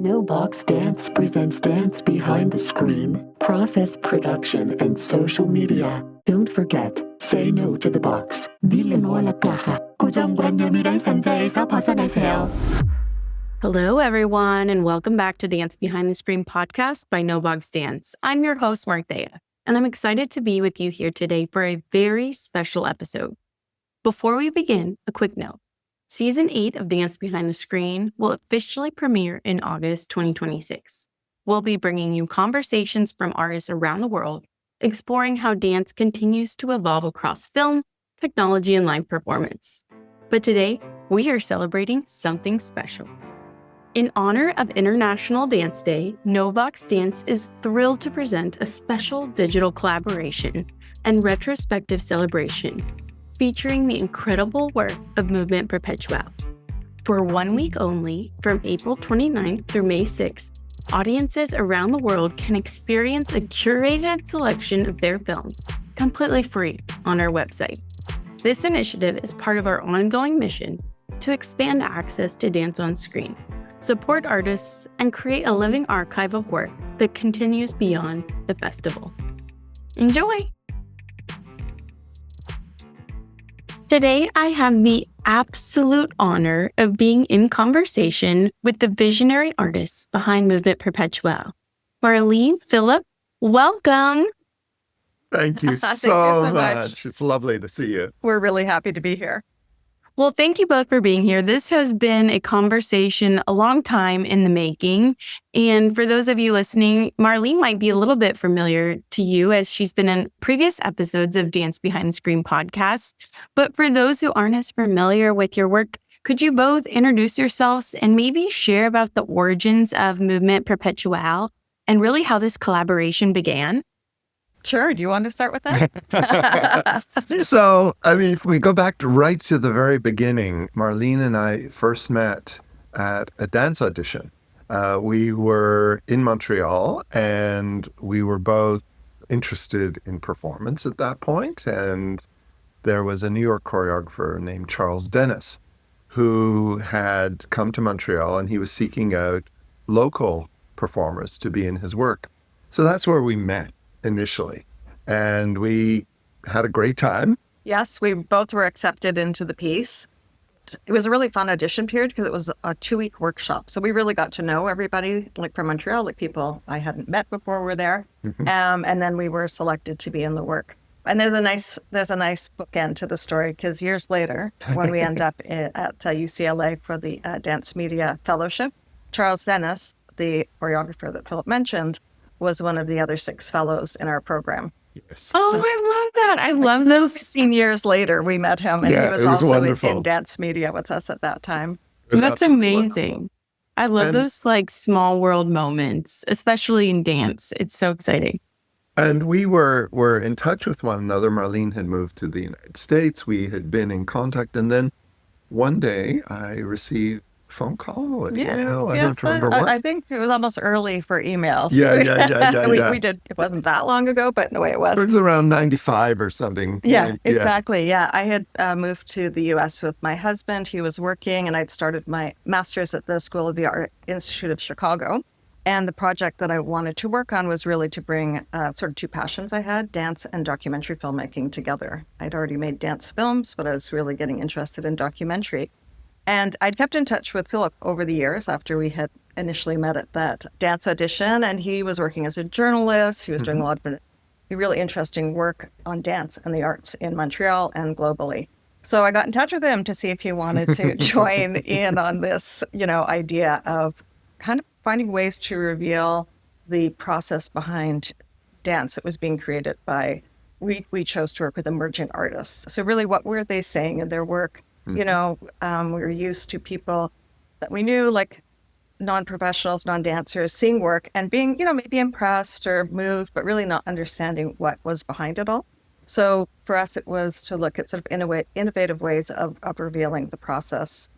kNOwBOX Dance presents Dance Behind the Screen, process production, and social media. Don't forget, say no to the box. Dile no a la caja. 고정관념이란 상자에서 벗어나세요. Hello, everyone, and welcome back to Dance Behind the Screen podcast by kNOwBOX Dance. I'm your host, Marthea, and I'm excited to be with you here today for a very special episode. Before we begin, a quick note. Season 8 of Dance Behind the Screen will officially premiere in August 2026. We'll be bringing you conversations from artists around the world, exploring how dance continues to evolve across film, technology, and live performance. But today, we are celebrating something special. In honor of International Dance Day, kNOwBOX Dance is thrilled to present a special digital collaboration and retrospective celebration featuring the incredible work of Mouvement Perpétuel. For 1 week only, from April 29th through May 6th, audiences around the world can experience a curated selection of their films, completely free, on our website. This initiative is part of our ongoing mission to expand access to dance on screen, support artists, and create a living archive of work that continues beyond the festival. Enjoy! Today, I have the absolute honor of being in conversation with the visionary artists behind Mouvement Perpétuel. Marlene, Philip, welcome. Thank you so much. It's lovely to see you. We're really happy to be here. Well, thank you both for being here. This has been a conversation a long time in the making. And for those of you listening, Marlene might be a little bit familiar to you as she's been in previous episodes of Dance Behind the Screen podcast. But for those who aren't as familiar with your work, could you both introduce yourselves and maybe share about the origins of Mouvement Perpétuel and really how this collaboration began? Sure. Do you want to start with that? So, if we go back right to the very beginning, Marlene and I first met at a dance audition. We were in Montreal and we were both interested in performance at that point. And there was a New York choreographer named Charles Dennis who had come to Montreal and he was seeking out local performers to be in his work. So that's where we met initially, and we had a great time. Yes, we both were accepted into the piece. It was a really fun audition period because it was a 2-week workshop. So we really got to know everybody, like from Montreal, like people I hadn't met before were there. And then we were selected to be in the work. And there's a nice bookend to the story because years later, when we end up at UCLA for the Dance Media Fellowship, Charles Dennis, the choreographer that Philip mentioned, was one of the other 6 fellows in our program. Yes. Oh, I love that. I love those. 16 years later, we met him, and he was also in dance media with us at that time. That's amazing. Wonderful. I love those small world moments, especially in dance. It's so exciting. And we were in touch with one another. Marlene had moved to the United States. We had been in contact. And then one day I received phone call, email. I don't remember what. I think it was almost early for emails. Yeah. We did. It wasn't that long ago, but no way it was. It was around 95 or something. Yeah, exactly. Yeah, I had moved to the U.S. with my husband. He was working, and I'd started my master's at the School of the Art Institute of Chicago. And the project that I wanted to work on was really to bring sort of 2 passions I had, dance and documentary filmmaking together. I'd already made dance films, but I was really getting interested in documentary. And I'd kept in touch with Philip over the years after we had initially met at that dance audition. And he was working as a journalist. He was doing a lot of really interesting work on dance and the arts in Montreal and globally. So I got in touch with him to see if he wanted to join in on this, idea of kind of finding ways to reveal the process behind dance that was being created by, we chose to work with emerging artists. So really, what were they saying in their work? We were used to people that we knew, like non-professionals, non-dancers, seeing work and being, maybe impressed or moved, but really not understanding what was behind it all. So for us, it was to look at sort of innovative ways of revealing the process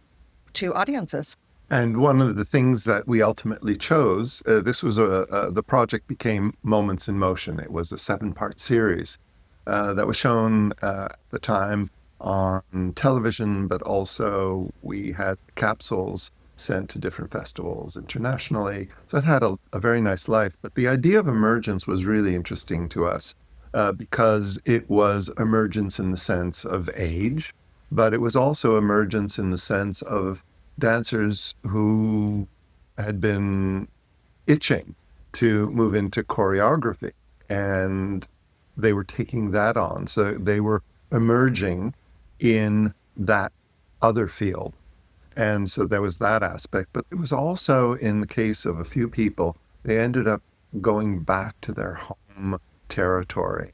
to audiences. And one of the things that we ultimately chose, this was the project became Moments in Motion. It was a 7-part series that was shown at the time on television, but also we had capsules sent to different festivals internationally. So it had a very nice life. But the idea of emergence was really interesting to us because it was emergence in the sense of age, but it was also emergence in the sense of dancers who had been itching to move into choreography, and they were taking that on. So they were emerging in that other field. And so there was that aspect. But it was also, in the case of a few people, they ended up going back to their home territory.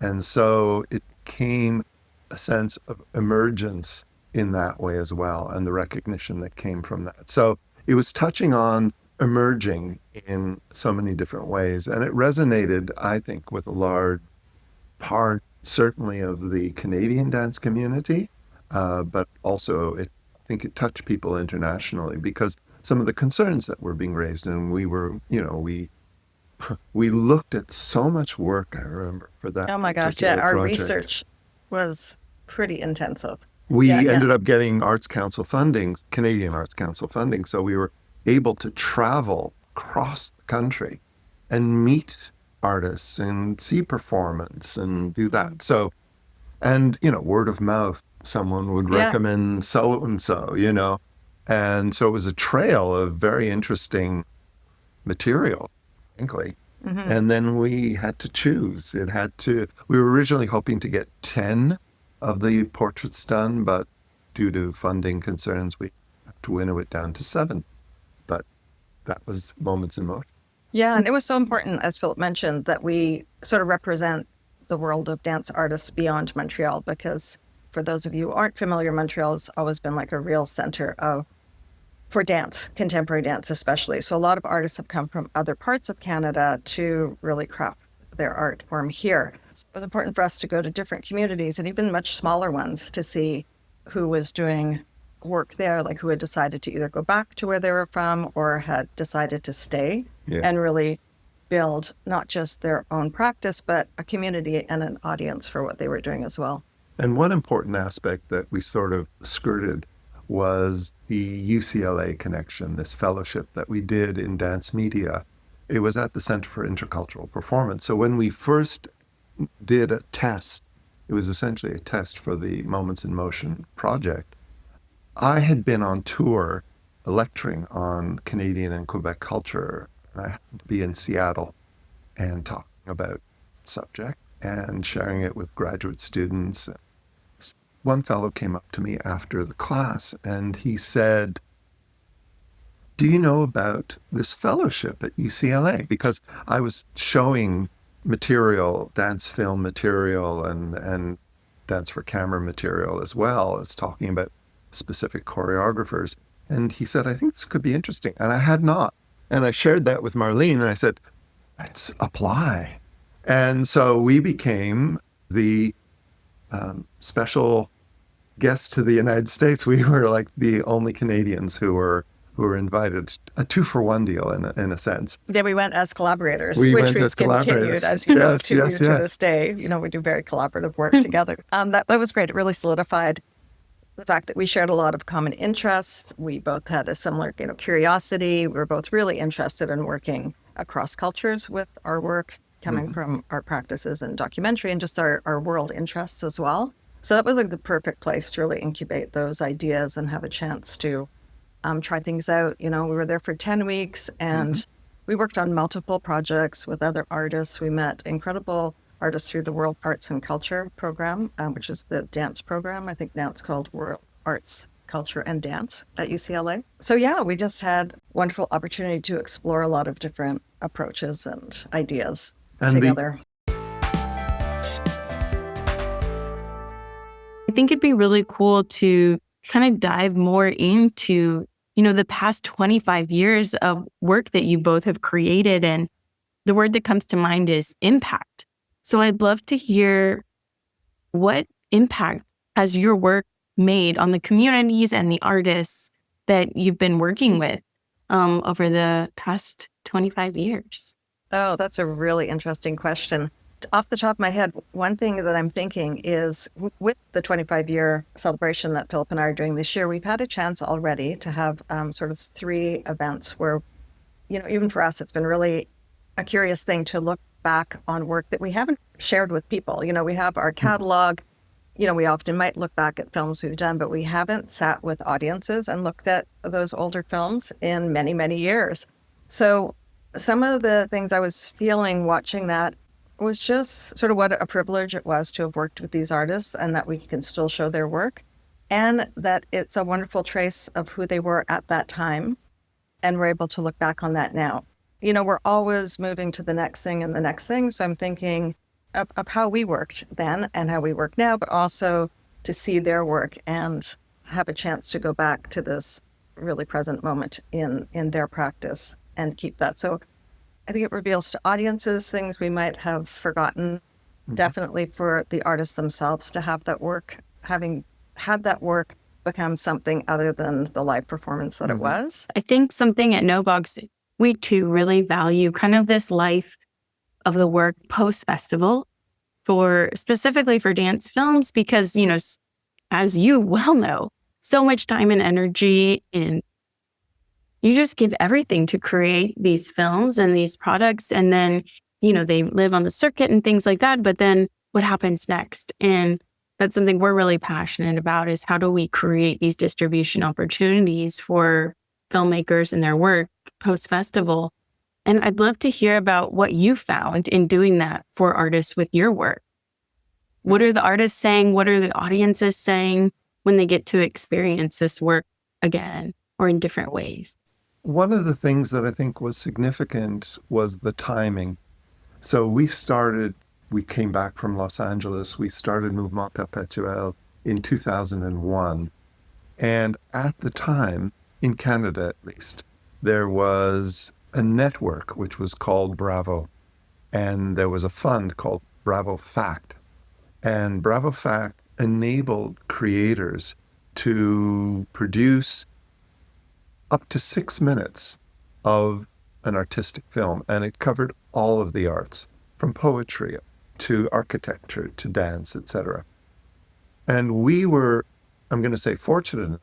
And so it became a sense of emergence in that way as well, and the recognition that came from that. So it was touching on emerging in so many different ways. And it resonated, I think, with a large part, certainly, of the Canadian dance community, but also I think it touched people internationally because some of the concerns that were being raised, and we were, we looked at so much work, I remember, for that. Oh my gosh, yeah, our project. research was pretty intensive. We Yeah, ended up getting Arts Council funding, Canadian Arts Council funding, so we were able to travel across the country and meet artists and see performance and do that. So, and, word of mouth, someone would Yeah. recommend so-and-so, and so it was a trail of very interesting material, frankly. And then we had to choose. We were originally hoping to get 10 of the portraits done, but due to funding concerns, we had to winnow it down to 7. But that was Moments in Motion. Yeah, and it was so important, as Philip mentioned, that we sort of represent the world of dance artists beyond Montreal, because for those of you who aren't familiar, Montreal has always been like a real center for dance, contemporary dance especially. So a lot of artists have come from other parts of Canada to really craft their art form here. So it was important for us to go to different communities and even much smaller ones to see who was doing work there, like who had decided to either go back to where they were from or had decided to stay and really build not just their own practice, but a community and an audience for what they were doing as well. And one important aspect that we sort of skirted was the UCLA connection, this fellowship that we did in dance media. It was at the Center for Intercultural Performance. So when we first did a test, it was essentially a test for the Moments in Motion project. I had been on tour lecturing on Canadian and Quebec culture. I happened to be in Seattle and talking about the subject and sharing it with graduate students. One fellow came up to me after the class and he said, "Do you know about this fellowship at UCLA?" Because I was showing material, dance film material and dance for camera material, as well as talking about specific choreographers. And he said, "I think this could be interesting." And I had not. And I shared that with Marlene and I said, "Let's apply." And so we became the special guests to the United States. We were like the only Canadians who were invited. A 2-for-1 deal in a sense. Yeah, we went as collaborators, We which went we've as continued, collaborators. as you know, Yes, to yes, to yes. this day. We do very collaborative work together. That was great. It really solidified the fact that we shared a lot of common interests. We both had a similar, curiosity. We were both really interested in working across cultures with our work, coming from art practices and documentary and just our world interests as well. So that was like the perfect place to really incubate those ideas and have a chance to try things out. We were there for 10 weeks and we worked on multiple projects with other artists. We met incredible artists through the World Arts and Culture program, which is the dance program. I think now it's called World Arts, Culture, and Dance at UCLA. So yeah, we just had wonderful opportunity to explore a lot of different approaches and ideas together. I think it'd be really cool to kind of dive more into, the past 25 years of work that you both have created. And the word that comes to mind is impact. So I'd love to hear, what impact has your work made on the communities and the artists that you've been working with over the past 25 years? Oh, that's a really interesting question. off the top of my head, one thing that I'm thinking is with the 25-year celebration that Philip and I are doing this year, we've had a chance already to have sort of 3 events where, even for us, it's been really a curious thing to look back on work that we haven't shared with people. We have our catalog. We often might look back at films we've done, but we haven't sat with audiences and looked at those older films in many, many years. So some of the things I was feeling watching that was just sort of what a privilege it was to have worked with these artists and that we can still show their work and that it's a wonderful trace of who they were at that time. And we're able to look back on that now. We're always moving to the next thing and the next thing. So I'm thinking of how we worked then and how we work now, but also to see their work and have a chance to go back to this really present moment in their practice and keep that. So I think it reveals to audiences things we might have forgotten, definitely for the artists themselves to have that work, having had that work become something other than the live performance that it was. I think something at kNOwBOX, we too really value kind of this life of the work post-festival specifically for dance films, because, as you well know, so much time and energy, and you just give everything to create these films and these products. And then, they live on the circuit and things like that. But then what happens next? And that's something we're really passionate about, is how do we create these distribution opportunities for filmmakers and their work post-festival? And I'd love to hear about what you found in doing that for artists with your work. What are the artists saying? What are the audiences saying when they get to experience this work again or in different ways? One of the things that I think was significant was the timing. So we came back from Los Angeles. We started Mouvement Perpétuel in 2001. And at the time, in Canada at least, there was a network which was called Bravo. And there was a fund called Bravo Fact. And Bravo Fact enabled creators to produce up to 6 minutes of an artistic film. And it covered all of the arts, from poetry to architecture to dance, etc. And we were, I'm going to say, fortunate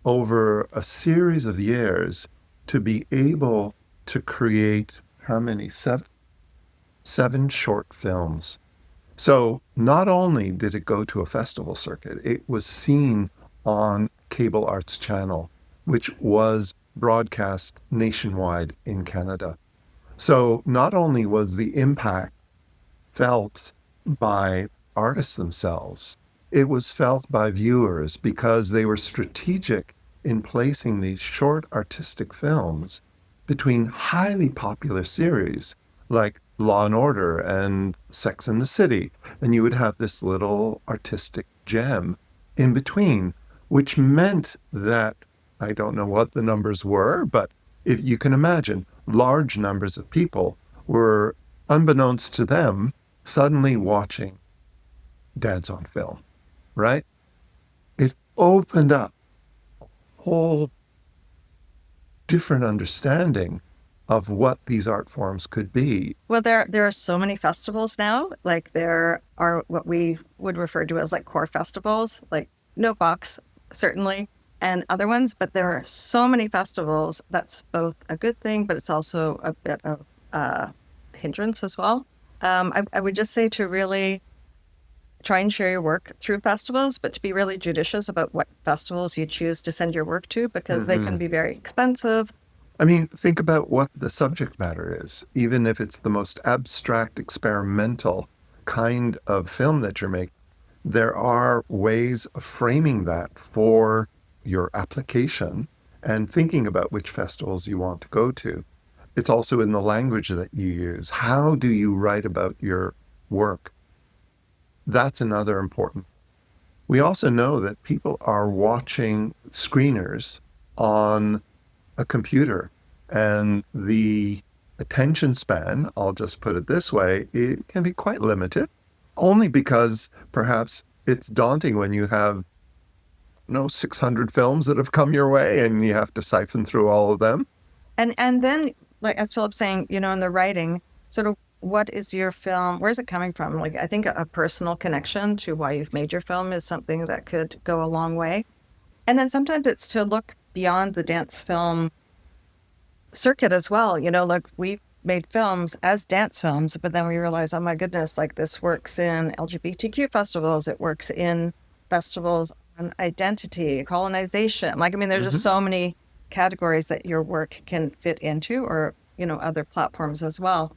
over a series of years to be able to create how many? 7 short films. So not only did it go to a festival circuit, it was seen on Cable Arts Channel, which was broadcast nationwide in Canada. So not only was the impact felt by artists themselves, it was felt by viewers because they were strategic in placing these short artistic films between highly popular series like Law and Order and Sex and the City. And you would have this little artistic gem in between, which meant that, I don't know what the numbers were, but if you can imagine, large numbers of people were, unbeknownst to them, suddenly watching dance on film, right? It opened up a whole different understanding of what these art forms could be. Well, there are so many festivals now. Like there are what we would refer to as like core festivals, like kNOwBOX, certainly, and other ones. But there are so many festivals. That's both a good thing, but it's also a bit of hindrance as well. I would just say to really try and share your work through festivals, but to be really judicious about what festivals you choose to send your work to, because they can be very expensive. I mean, think about what the subject matter is. Even if it's the most abstract, experimental kind of film that you're making, there are ways of framing that for your application and thinking about which festivals you want to go to. It's also in the language that you use. How do you write about your work? That's another important. We also know that people are watching screeners on a computer, and the attention span, I'll just put it this way, it can be quite limited, only because perhaps it's daunting when you have 600 films that have come your way and you have to siphon through all of them. And then, like as Philip's saying, in the writing, sort of what is your film? Where's it coming from? Like, I think a personal connection to why you've made your film is something that could go a long way. And then sometimes it's to look beyond the dance film circuit as well. Like we made films as dance films, but then we realized, oh my goodness, like this works in LGBTQ festivals. It works in festivals on identity, colonization. Like, I mean, there's just so many categories that your work can fit into, or, other platforms as well.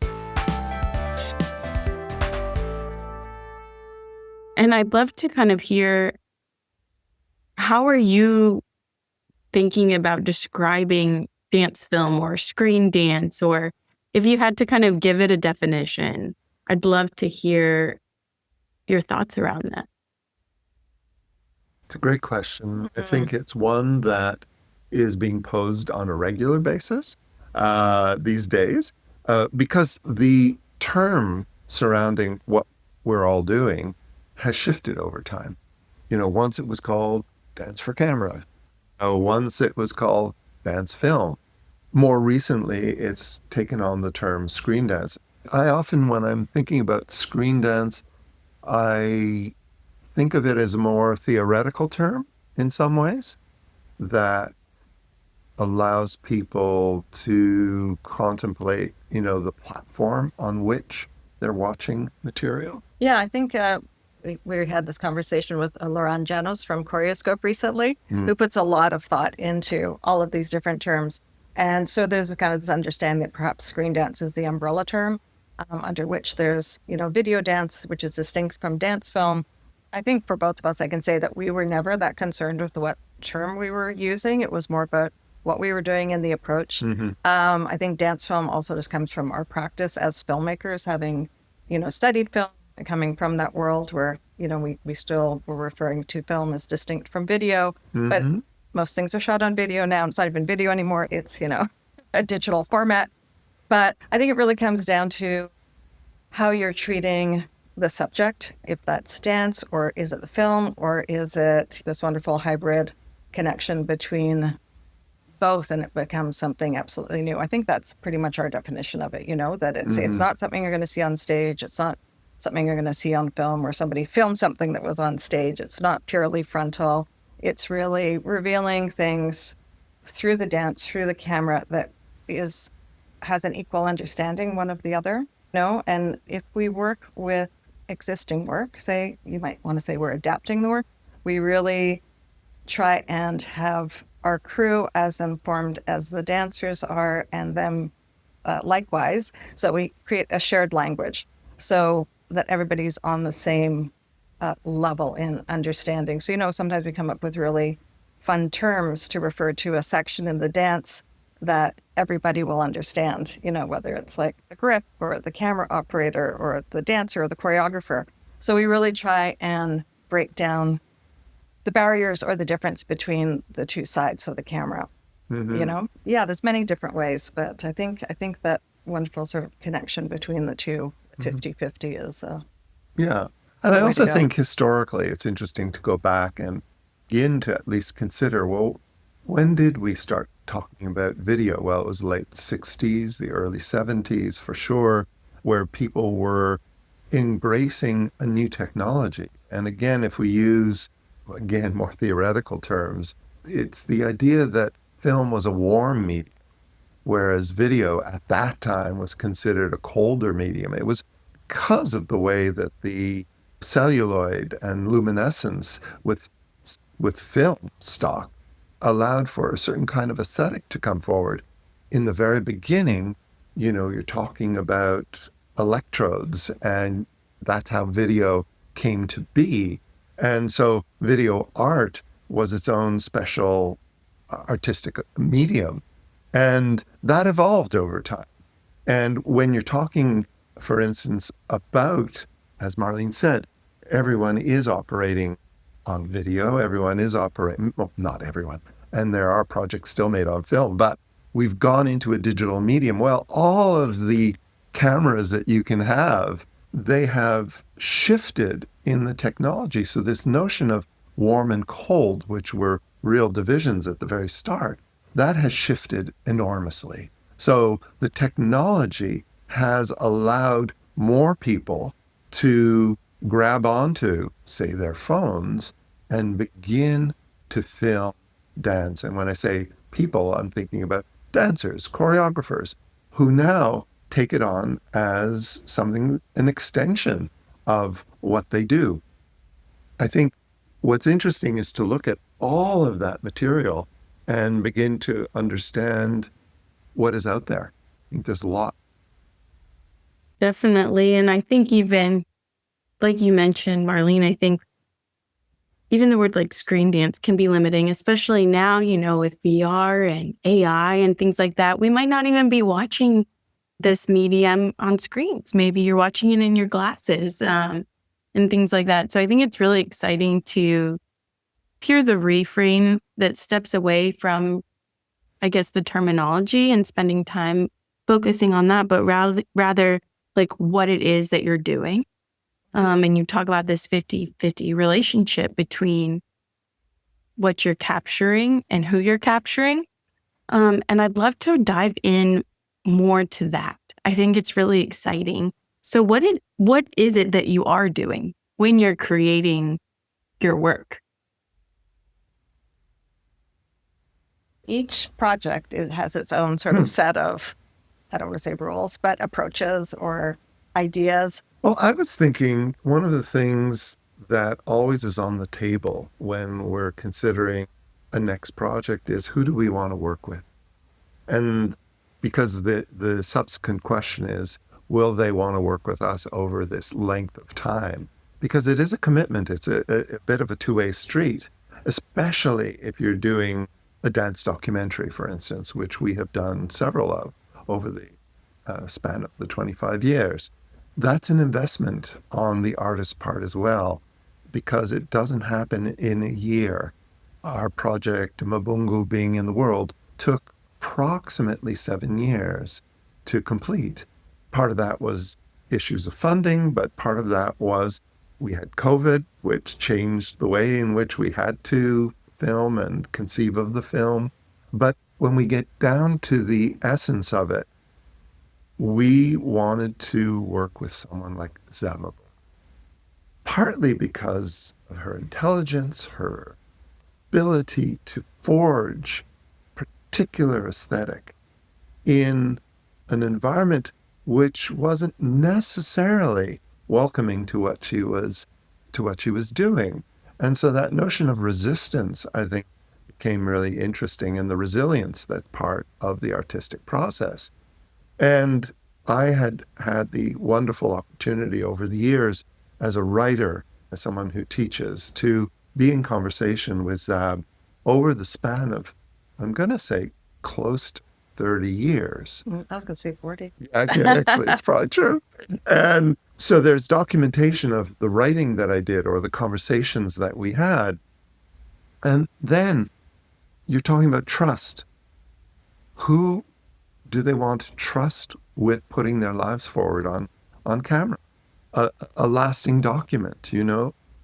And I'd love to kind of hear, how are you thinking about describing dance film or screen dance, or if you had to kind of give it a definition? I'd love to hear your thoughts around that. It's a great question. I think it's one that is being posed on a regular basis these days, because the term surrounding what we're all doing has shifted over time. Once it was called dance for camera. Once it was called dance film. More recently, it's taken on the term screen dance. I often, when I'm thinking about screen dance, I think of it as a more theoretical term in some ways that allows people to contemplate, the platform on which they're watching material. Yeah, I think we had this conversation with Laurent Janos from Choreoscope recently, who puts a lot of thought into all of these different terms. And so there's kind of this understanding that perhaps screen dance is the umbrella term under which there's, video dance, which is distinct from dance film. I think for both of us, I can say that we were never that concerned with what term we were using. It was more about what we were doing and the approach. I think dance film also just comes from our practice as filmmakers, having, studied film, and coming from that world where, we still were referring to film as distinct from video, but most things are shot on video now. It's not even video anymore. It's, a digital format. But I think it really comes down to how you're treating the subject, if that's dance, or is it the film, or is it this wonderful hybrid connection between both, and it becomes something absolutely new. I think that's pretty much our definition of it, that it's not something you're going to see on stage. It's not something you're going to see on film, where somebody filmed something that was on stage. It's not purely frontal. It's really revealing things through the dance, through the camera, that has an equal understanding one of the other. And if we work with existing work, say, you might want to say we're adapting the work, we really try and have our crew as informed as the dancers are, and them likewise. So we create a shared language so that everybody's on the same level in understanding. So, sometimes we come up with really fun terms to refer to a section in the dance that everybody will understand, whether it's like the grip or the camera operator or the dancer or the choreographer. So we really try and break down the barriers or the difference between the two sides of the camera. Yeah, there's many different ways, but I think that wonderful sort of connection between the two, 50-50 is yeah. And I also think historically it's interesting to go back and begin to at least consider, well, when did we start talking about video? Well, it was late 60s, the early 70s for sure, where people were embracing a new technology. And again, if we use, more theoretical terms, it's the idea that film was a warm medium, whereas video at that time was considered a colder medium. It was because of the way that the celluloid and luminescence with film stock allowed for a certain kind of aesthetic to come forward. In the very beginning, you're talking about electrodes, and that's how video came to be. And so video art was its own special artistic medium, and that evolved over time. And when you're talking, for instance, about, as Marlene said, everyone is operating on video, everyone is operating, well, not everyone, and there are projects still made on film, but we've gone into a digital medium. Well, all of the cameras that you can have, they have shifted in the technology. So this notion of warm and cold, which were real divisions at the very start, that has shifted enormously. So the technology has allowed more people to grab onto, say, their phones and begin to film dance. And when I say people, I'm thinking about dancers, choreographers, who now take it on as something, an extension of what they do. I think what's interesting is to look at all of that material and begin to understand what is out there. I think there's a lot. Definitely. And I think even, like you mentioned, Marlene, I think even the word like screen dance can be limiting, especially now, with VR and AI and things like that. We might not even be watching this medium on screens. Maybe you're watching it in your glasses and things like that. So I think it's really exciting to hear the reframe that steps away from, I guess, the terminology and spending time focusing on that, but rather like what it is that you're doing. And you talk about this 50-50 relationship between what you're capturing and who you're capturing. And I'd love to dive in more to that. I think it's really exciting. So what is it that you are doing when you're creating your work? Each project has its own sort of set of, I don't want to say rules, but approaches or ideas. Well, I was thinking one of the things that always is on the table when we're considering a next project is who do we want to work with? And because the subsequent question is, will they want to work with us over this length of time? Because it is a commitment. It's a bit of a two-way street, especially if you're doing a dance documentary, for instance, which we have done several of over the span of the 25 years. That's an investment on the artist's part as well, because it doesn't happen in a year. Our project, Mabungu Being in the World, took approximately 7 years to complete. Part of that was issues of funding, but part of that was we had COVID, which changed the way in which we had to film and conceive of the film. But when we get down to the essence of it, we wanted to work with someone like Zababa, partly because of her intelligence, her ability to forge particular aesthetic in an environment which wasn't necessarily welcoming to what she was doing. And so that notion of resistance, I think, became really interesting, and the resilience that's part of the artistic process. And I had had the wonderful opportunity over the years as a writer, as someone who teaches, to be in conversation with Zab over the span of, I'm going to say, close to 30 years. I was going to say 40. Actually, it's probably true. And so there's documentation of the writing that I did or the conversations that we had. And then you're talking about trust. Who do they want to trust with putting their lives forward on camera? A lasting document,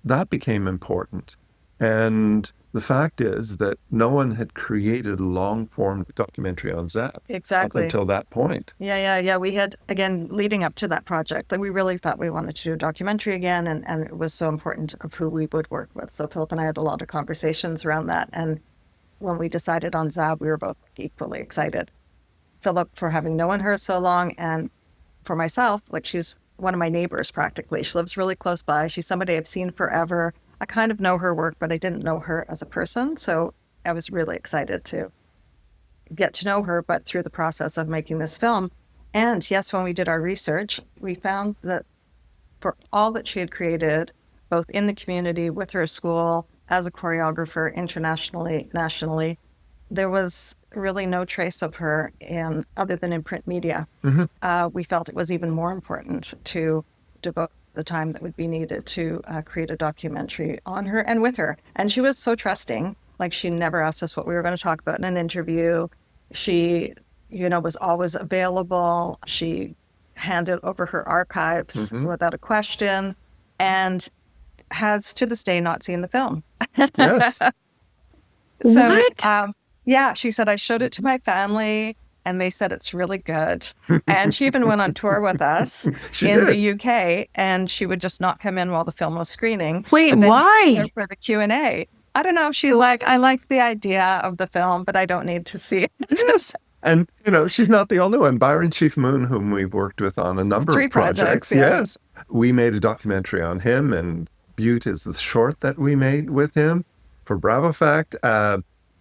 that became important. And the fact is that no one had created a long-form documentary on Zab Exactly. up until that point. Yeah. We had, again, leading up to that project, that we really thought we wanted to do a documentary again, and it was so important of who we would work with. So Philip and I had a lot of conversations around that. And when we decided on Zab, we were both equally excited. Philip for having known her so long, and for myself, like, she's one of my neighbors practically. She lives really close by. She's somebody I've seen forever. I kind of know her work, but I didn't know her as a person. So I was really excited to get to know her, but through the process of making this film. And yes, when we did our research, we found that for all that she had created, both in the community, with her school, as a choreographer, internationally, nationally, there was really no trace of her other than in print media. Mm-hmm. We felt it was even more important to devote the time that would be needed to create a documentary on her and with her. And she was so trusting. Like, she never asked us what we were going to talk about in an interview. She, was always available. She handed over her archives without a question, and has to this day not seen the film. Yes. So, What? yeah, she said, I showed it to my family. and they said it's really good. And she even went on tour with us the UK, and she would just not come in while the film was screening. Wait, why? For the Q&A. I don't know. I like the idea of the film, but I don't need to see it. Yes. And, she's not the only one. Byron Chief Moon, whom we've worked with on a number of projects. Yes. We made a documentary on him, and Butte is the short that we made with him. For Bravo Fact,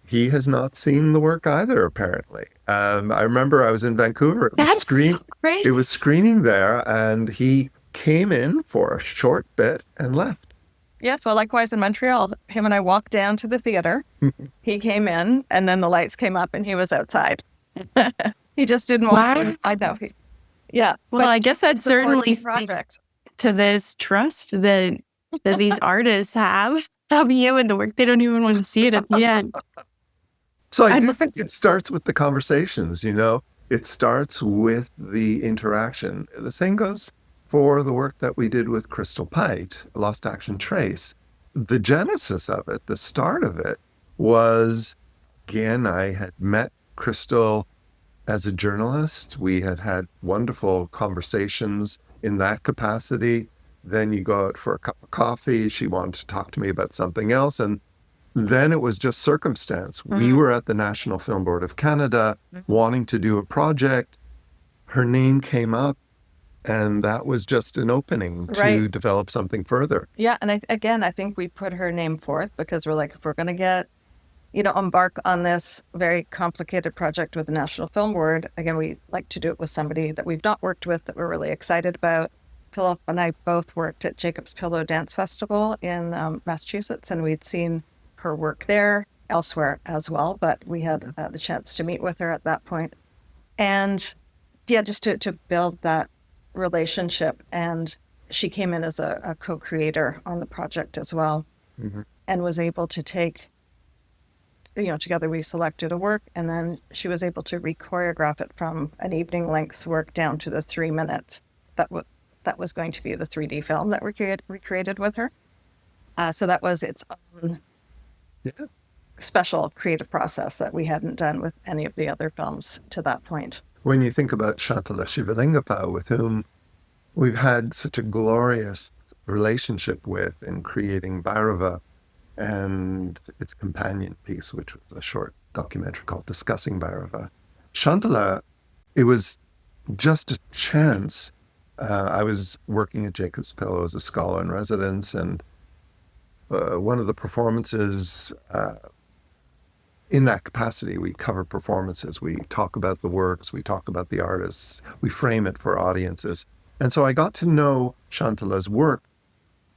he has not seen the work either, apparently. I remember I was in Vancouver. That's so crazy. It was screening there, and he came in for a short bit and left. Yes, well, likewise in Montreal, him and I walked down to the theater. He came in, and then the lights came up, and he was outside. He just didn't want to. I know. Well, I guess that certainly speaks to this trust that these artists have of you and the work. They don't even want to see it at the end. So I do think it starts with the conversations, It starts with the interaction. The same goes for the work that we did with Crystal Pite, Lost Action Trace. The genesis of it, the start of it, was, again, I had met Crystal as a journalist. We had had wonderful conversations in that capacity. Then you go out for a cup of coffee. She wanted to talk to me about something else. And then it was just circumstance. We were at the National Film Board of Canada wanting to do a project. Her name came up, and that was just an opening to develop something further. Yeah. And I think we put her name forth because we're like, if we're going to get embark on this very complicated project with the National Film Board. Again, we like to do it with somebody that we've not worked with, that we're really excited about. Philip and I both worked at Jacob's Pillow Dance Festival in Massachusetts, and we'd seen her work there, elsewhere as well, but we had the chance to meet with her at that point. And just to build that relationship. And she came in as a co-creator on the project as well, and was able to take, together we selected a work, and then she was able to re-choreograph it from an evening length's work down to the 3 minutes that was going to be the 3D film that we recreated with her. So that was its own special creative process that we hadn't done with any of the other films to that point. When you think about Shantala Shivalingappa, with whom we've had such a glorious relationship with in creating Bhairava and its companion piece, which was a short documentary called Discussing Bhairava. Shantala, it was just a chance. I was working at Jacob's Pillow as a scholar in residence, and one of the performances, in that capacity, we cover performances. We talk about the works, we talk about the artists, we frame it for audiences. And so I got to know Shantala's work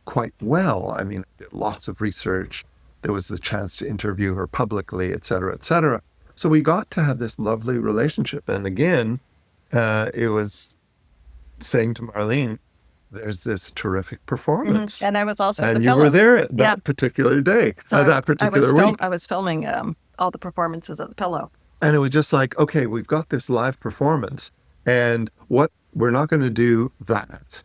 quite well. I mean, I did lots of research. There was the chance to interview her publicly, et cetera, et cetera. So we got to have this lovely relationship. And again, it was saying to Marlene, there's this terrific performance. And I was also at and the you Pillow. were there at that particular day, that particular week. I was filming all the performances at the Pillow. And it was just like, okay, we've got this live performance, and we're not going to do that,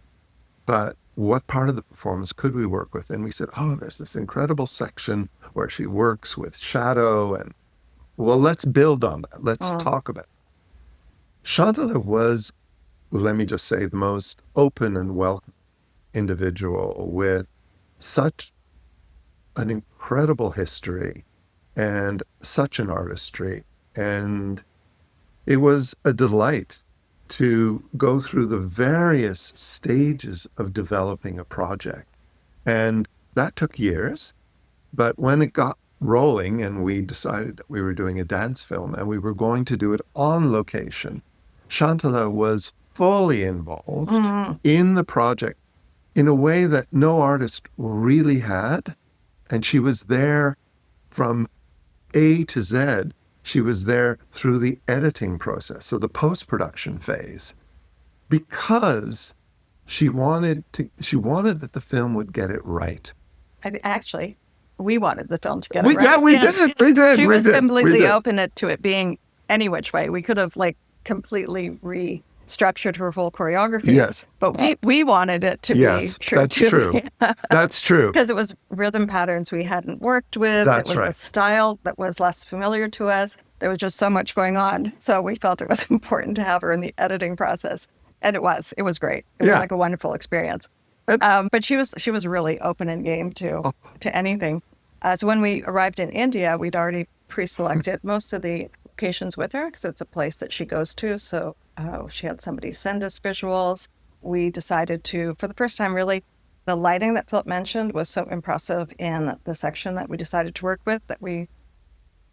but what part of the performance could we work with? And we said, there's this incredible section where she works with shadow, and well, let's build on that. Let's talk about it. Shantala was, let me just say, the most open and welcome individual with such an incredible history and such an artistry. And it was a delight to go through the various stages of developing a project. And that took years, but when it got rolling and we decided that we were doing a dance film and we were going to do it on location, Shantala was fully involved in the project in a way that no artist really had. And she was there from A to Z. She was there through the editing process, so the post-production phase, because she wanted that the film would get it right. Actually, we wanted the film to get it right. Yeah, we did. She was completely open to it being any which way. We could have completely restructured her whole choreography. Yes. But we wanted it to be true. That's true. That's true. Because it was rhythm patterns we hadn't worked with. That's it was right. a style that was less familiar to us. there was just so much going on. So we felt it was important to have her in the editing process. And it was great. It was like a wonderful experience. But she was really open and game to anything. So when we arrived in India, we'd already pre-selected most of the locations with her because it's a place that she goes to. So she had somebody send us visuals. We decided to, for the first time, really, the lighting that Philip mentioned was so impressive in the section that we decided to work with that we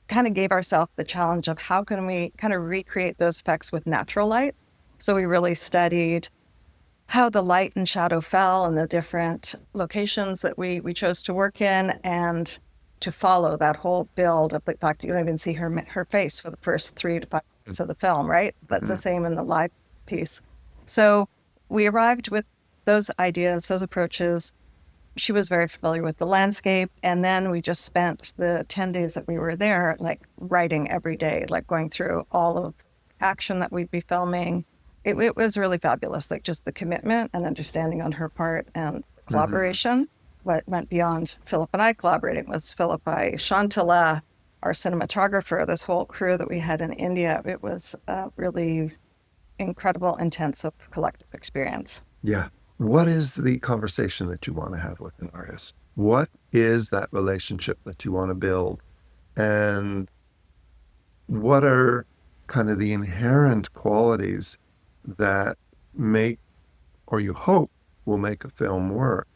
kind of gave ourselves the challenge of how can we kind of recreate those effects with natural light. So we really studied how the light and shadow fell in the different locations that we chose to work in, and to follow that whole build of the fact that you don't even see her face for the first 3 to 5 minutes of the film, right? That's the same in the live piece. So we arrived with those ideas, those approaches. She was very familiar with the landscape. And then we just spent the 10 days that we were there, like writing every day, like going through all of action that we'd be filming. It was really fabulous, like just the commitment and understanding on her part and collaboration. What went beyond Philip and I collaborating was Philip, Shantala, our cinematographer, this whole crew that we had in India. It was a really incredible, intensive collective experience. Yeah. What is the conversation that you want to have with an artist? What is that relationship that you want to build? And what are kind of the inherent qualities that make, or you hope will make, a film work?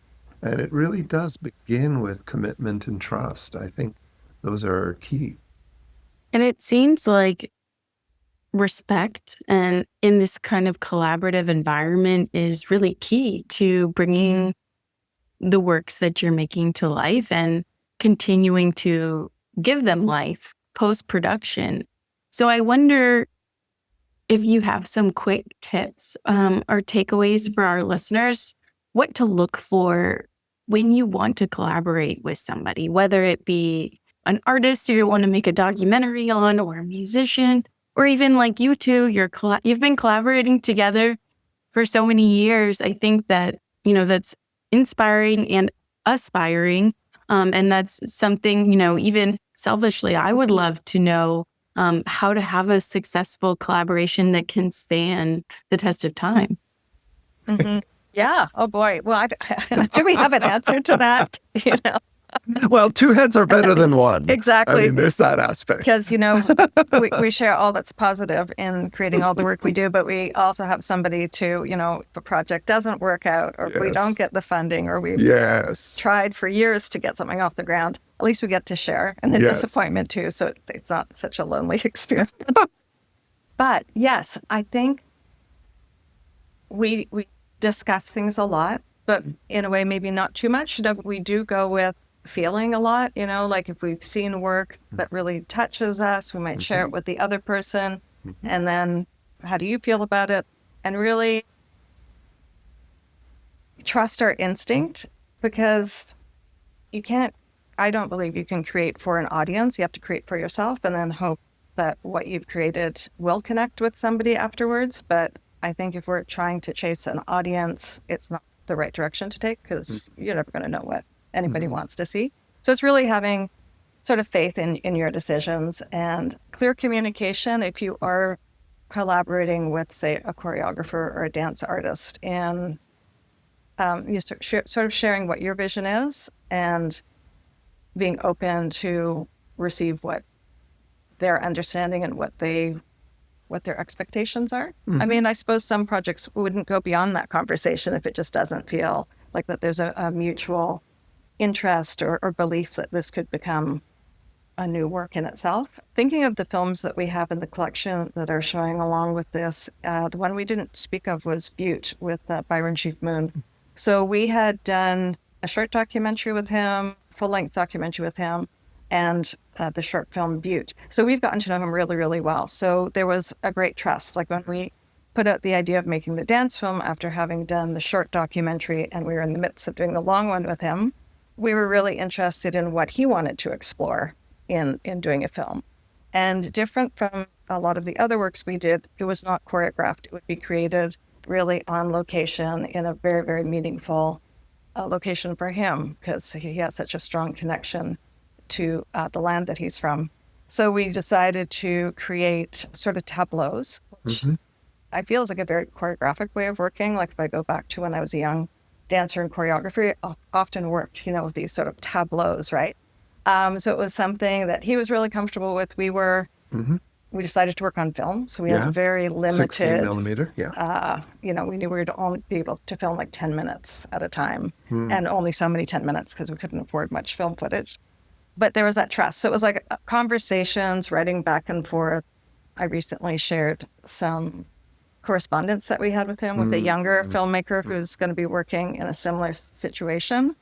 And it really does begin with commitment and trust. I think those are key. And it seems like respect and in this kind of collaborative environment is really key to bringing the works that you're making to life and continuing to give them life post-production. So I wonder if you have some quick tips or takeaways for our listeners, what to look for when you want to collaborate with somebody, whether it be an artist who you want to make a documentary on, or a musician, or even like you two, you've been collaborating together for so many years. I think that, that's inspiring and aspiring. And that's something, even selfishly, I would love to know how to have a successful collaboration that can stand the test of time. Mm-hmm. Yeah. Oh boy. Well, do we have an answer to that? Well, 2 heads are better than one. Exactly. I mean, there's that aspect. Because, we share all that's positive in creating all the work we do, but we also have somebody to, if a project doesn't work out, or if we don't get the funding, or we've tried for years to get something off the ground, at least we get to share. And the disappointment too, so it's not such a lonely experience. But yes, I think we discuss things a lot, but in a way maybe not too much. We do go with feeling a lot, like if we've seen work that really touches us, we might share it with the other person, and then how do you feel about it? And really trust our instinct, because I don't believe you can create for an audience. You have to create for yourself and then hope that what you've created will connect with somebody afterwards. But I think if we're trying to chase an audience, it's not the right direction to take, because you're never going to know what anybody wants to see. So it's really having sort of faith in your decisions and clear communication if you are collaborating with, say, a choreographer or a dance artist, and you sort of sharing what your vision is and being open to receive what their understanding and what their expectations are. I mean, I suppose some projects wouldn't go beyond that conversation if it just doesn't feel like that there's a mutual interest or belief that this could become a new work in itself. Thinking of the films that we have in the collection that are showing along with this, the one we didn't speak of was Butte with Byron Chief Moon. So we had done a short documentary with him, full-length documentary with him, and the short film Butte. So we've gotten to know him really, really well. So there was a great trust. Like when we put out the idea of making the dance film after having done the short documentary, and we were in the midst of doing the long one with him, we were really interested in what he wanted to explore in doing a film. And different from a lot of the other works we did, it was not choreographed. It would be created really on location in a very, very meaningful location for him, because he has such a strong connection to the land that he's from. So we decided to create sort of tableaus, which I feel is like a very choreographic way of working. Like if I go back to when I was a young dancer in choreography, it often worked, with these sort of tableaus, right? So it was something that he was really comfortable with. We decided to work on film, so we had a very 16 limited millimeter, we knew we would only be able to film like 10 minutes at a time, and only so many 10 minutes because we couldn't afford much film footage. But there was that trust. So it was like conversations, writing back and forth. I recently shared some correspondence that we had with him, with a younger filmmaker who's going to be working in a similar situation.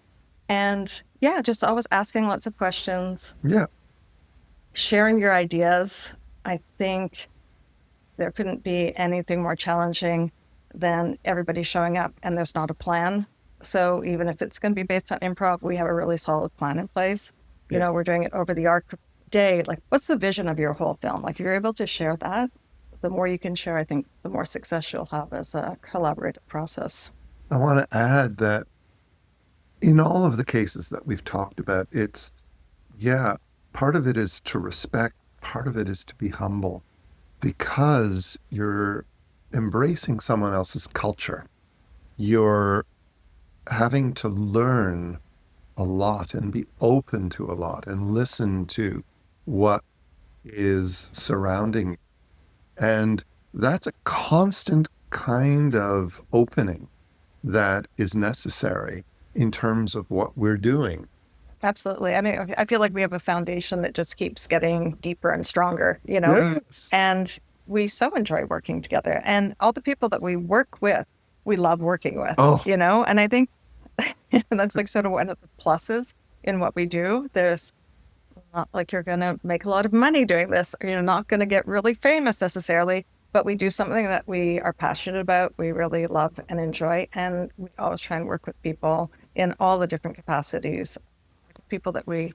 And just always asking lots of questions. Yeah. Sharing your ideas. I think there couldn't be anything more challenging than everybody showing up and there's not a plan. So even if it's going to be based on improv, we have a really solid plan in place. We're doing it over the arc day. Like, what's the vision of your whole film? Like, if you're able to share that, the more you can share, I think, the more success you'll have as a collaborative process. I want to add that in all of the cases that we've talked about, part of it is to respect, part of it is to be humble, because you're embracing someone else's culture. You're having to learn a lot and be open to a lot and listen to what is surrounding you. And that's a constant kind of opening that is necessary in terms of what we're doing. Absolutely. I mean, I feel like we have a foundation that just keeps getting deeper and stronger, Yes. And we so enjoy working together. And all the people that we work with, we love working with, And I think that's like sort of one of the pluses in what we do. There's not like you're going to make a lot of money doing this, or you're not going to get really famous necessarily, but we do something that we are passionate about, we really love and enjoy. And we always try and work with people in all the different capacities, people that we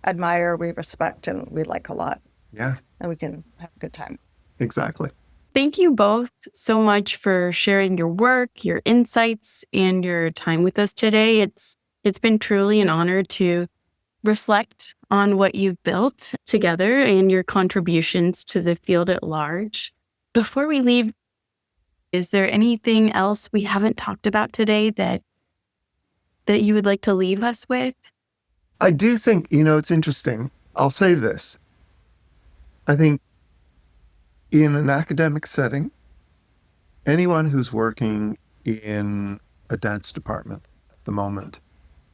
admire, we respect, and we like a lot. Yeah. And we can have a good time. Exactly. Thank you both so much for sharing your work, your insights, and your time with us today. It's been truly an honor to reflect on what you've built together and your contributions to the field at large. Before we leave, is there anything else we haven't talked about today that you would like to leave us with? I do think, it's interesting. I'll say this. I think in an academic setting, anyone who's working in a dance department at the moment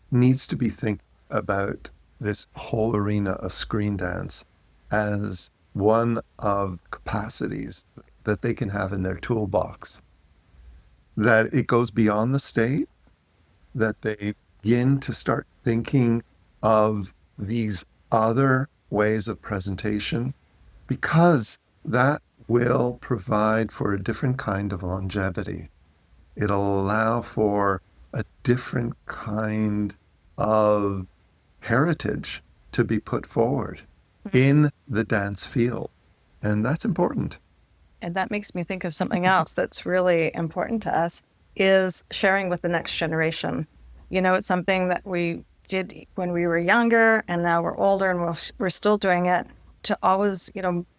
needs to be thinking about this whole arena of screen dance as one of capacities that they can have in their toolbox. That it goes beyond the stage, that they begin to start thinking of these other ways of presentation, because that will provide for a different kind of longevity. It'll allow for a different kind of heritage to be put forward in the dance field. And that's important. And that makes me think of something else that's really important to us, is sharing with the next generation. It's something that we did when we were younger, and now we're older and we're still doing it, to always,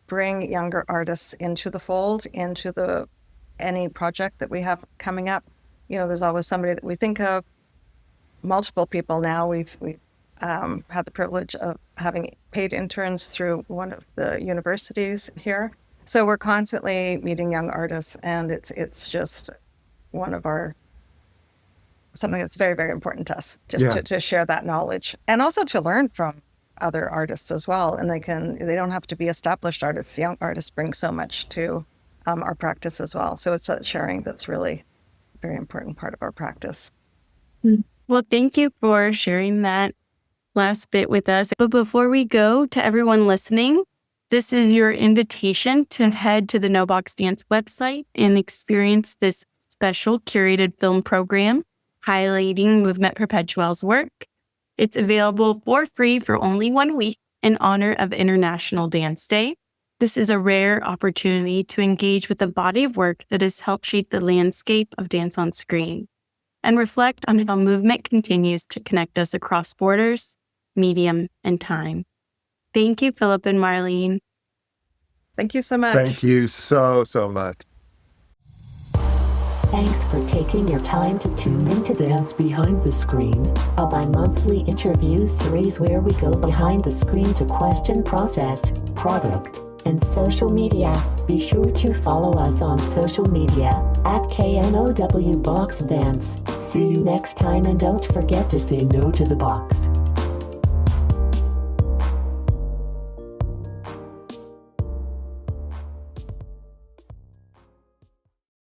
bring younger artists into the fold, into any project that we have coming up. There's always somebody that we think of. Multiple people now. We've had the privilege of having paid interns through one of the universities here. So we're constantly meeting young artists, and it's just one of something that's very, very important to us, just to share that knowledge, and also to learn from other artists as well. And they don't have to be established artists. Young artists bring so much to our practice as well. So it's that sharing that's really a very important part of our practice. Well, thank you for sharing that last bit with us. But before we go, to everyone listening, this is your invitation to head to the kNOwBOX Dance website and experience this special curated film program highlighting Mouvement Perpetuel's work. It's available for free for only 1 week in honor of International Dance Day. This is a rare opportunity to engage with a body of work that has helped shape the landscape of dance on screen, and reflect on how movement continues to connect us across borders, medium, and time. Thank you, Philip and Marlene. Thank you so much. Thank you so much. Thanks for taking your time to tune in to Dance Behind the Screen, a bi-monthly interview series where we go behind the screen to question process, product, and social media. Be sure to follow us on social media at kNOwBOX Dance. See you next time, and don't forget to say no to the box.